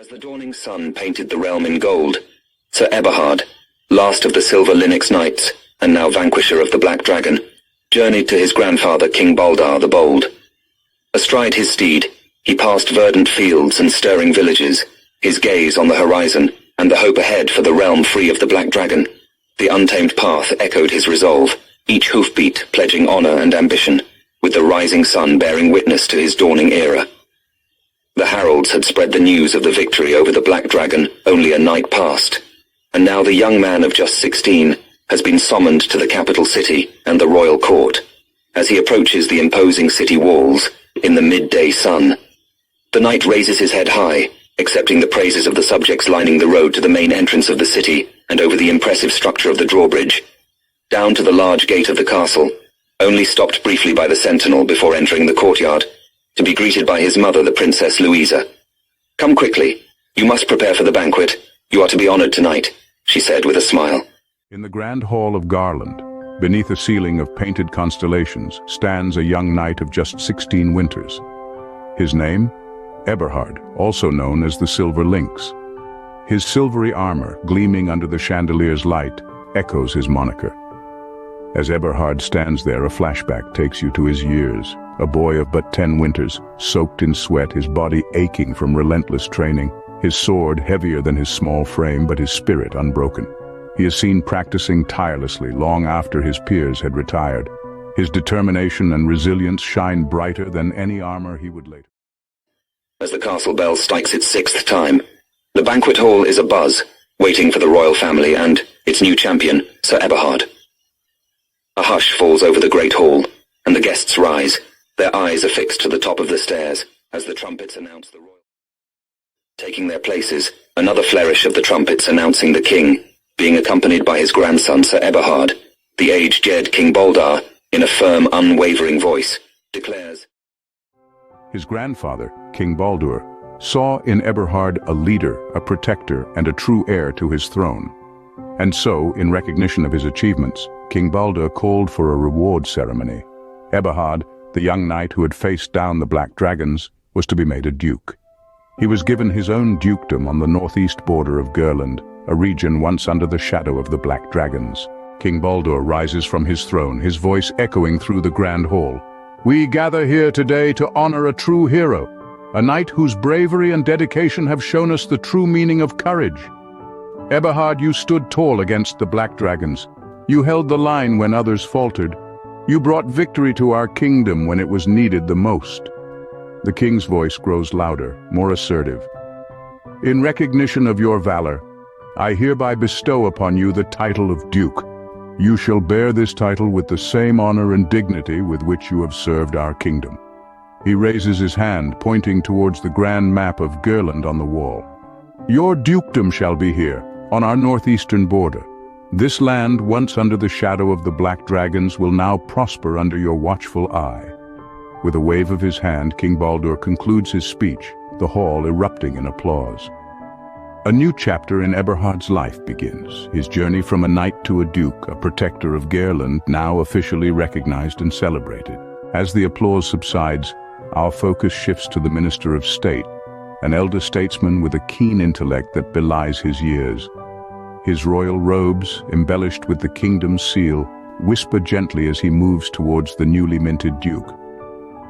As the dawning sun painted the realm in gold, Sir Eberhard, last of the silver lynx knights, and now vanquisher of the black dragon, journeyed to his grandfather King Baldar the Bold. Astride his steed, he passed verdant fields and stirring villages, his gaze on the horizon, and the hope ahead for the realm free of the black dragon. The untamed path echoed his resolve, each hoofbeat pledging honor and ambition, with the rising sun bearing witness to his dawning era. The heralds had spread the news of the victory over the black dragon only a night past, and now the young man of just 16 has been summoned to the capital city and the royal court. As he approaches the imposing city walls, in the midday sun, the knight raises his head high, accepting the praises of the subjects lining the road to the main entrance of the city and over the impressive structure of the drawbridge, down to the large gate of the castle, only stopped briefly by the sentinel before entering the courtyard, to be greeted by his mother, the Princess Louisa. "Come quickly. You must prepare for the banquet. You are to be honored tonight," she said with a smile. In the grand hall of Garland, beneath a ceiling of painted constellations, stands a young knight of just 16 winters. His name? Eberhard, also known as the Silver Lynx. His silvery armor, gleaming under the chandelier's light, echoes his moniker. As Eberhard stands there, a flashback takes you to his years. A boy of but 10 winters, soaked in sweat, his body aching from relentless training, his sword heavier than his small frame, but his spirit unbroken. He is seen practicing tirelessly long after his peers had retired. His determination and resilience shine brighter than any armor he would later. As the castle bell strikes its 6th time, the banquet hall is abuzz, waiting for the royal family and its new champion, Sir Eberhard. A hush falls over the great hall, and the guests rise, their eyes affixed to the top of the stairs, as the trumpets announce the royal. Taking their places, another flourish of the trumpets announcing the king, being accompanied by his grandson Sir Eberhard. The aged King Baldar, in a firm, unwavering voice, declares. His grandfather, King Baldur, saw in Eberhard a leader, a protector, and a true heir to his throne. And so, in recognition of his achievements, King Baldur called for a reward ceremony. Eberhard, the young knight who had faced down the black dragons, was to be made a duke. He was given his own dukedom on the northeast border of Gerland, a region once under the shadow of the black dragons. King Baldur rises from his throne, his voice echoing through the grand hall. "We gather here today to honor a true hero, a knight whose bravery and dedication have shown us the true meaning of courage. Eberhard, you stood tall against the black dragons. You held the line when others faltered. You brought victory to our kingdom when it was needed the most." The king's voice grows louder, more assertive. "In recognition of your valor, I hereby bestow upon you the title of Duke. You shall bear this title with the same honor and dignity with which you have served our kingdom." He raises his hand, pointing towards the grand map of Gerland on the wall. "Your dukedom shall be here, on our northeastern border. This land, once under the shadow of the black dragons, will now prosper under your watchful eye." With a wave of his hand, King Baldur concludes his speech, the hall erupting in applause. A new chapter in Eberhard's life begins, his journey from a knight to a duke, a protector of Gerland, now officially recognized and celebrated. As the applause subsides, our focus shifts to the Minister of State, an elder statesman with a keen intellect that belies his years. His royal robes, embellished with the kingdom's seal, whisper gently as he moves towards the newly minted duke.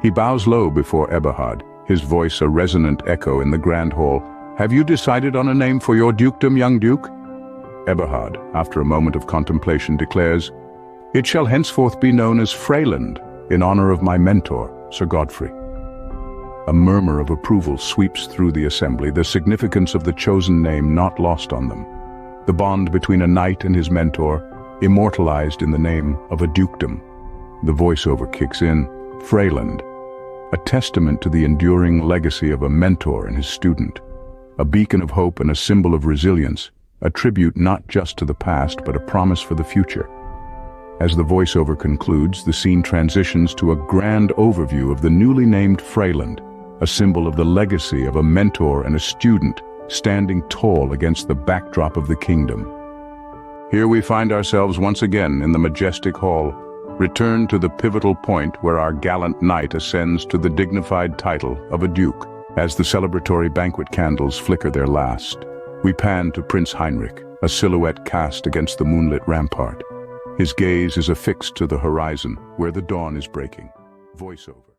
He bows low before Eberhard, his voice a resonant echo in the grand hall. "Have you decided on a name for your dukedom, young duke?" Eberhard, after a moment of contemplation, declares, "It shall henceforth be known as Freyland, in honor of my mentor, Sir Godfrey." A murmur of approval sweeps through the assembly, the significance of the chosen name not lost on them. The bond between a knight and his mentor, immortalized in the name of a dukedom. The voiceover kicks in, Freyland, a testament to the enduring legacy of a mentor and his student. A beacon of hope and a symbol of resilience, a tribute not just to the past but a promise for the future. As the voiceover concludes, the scene transitions to a grand overview of the newly named Freyland, a symbol of the legacy of a mentor and a student standing tall against the backdrop of the kingdom. Here we find ourselves once again in the majestic hall, returned to the pivotal point where our gallant knight ascends to the dignified title of a duke. As the celebratory banquet candles flicker their last, we pan to Prince Heinrich, a silhouette cast against the moonlit rampart. His gaze is affixed to the horizon, where the dawn is breaking. Voiceover.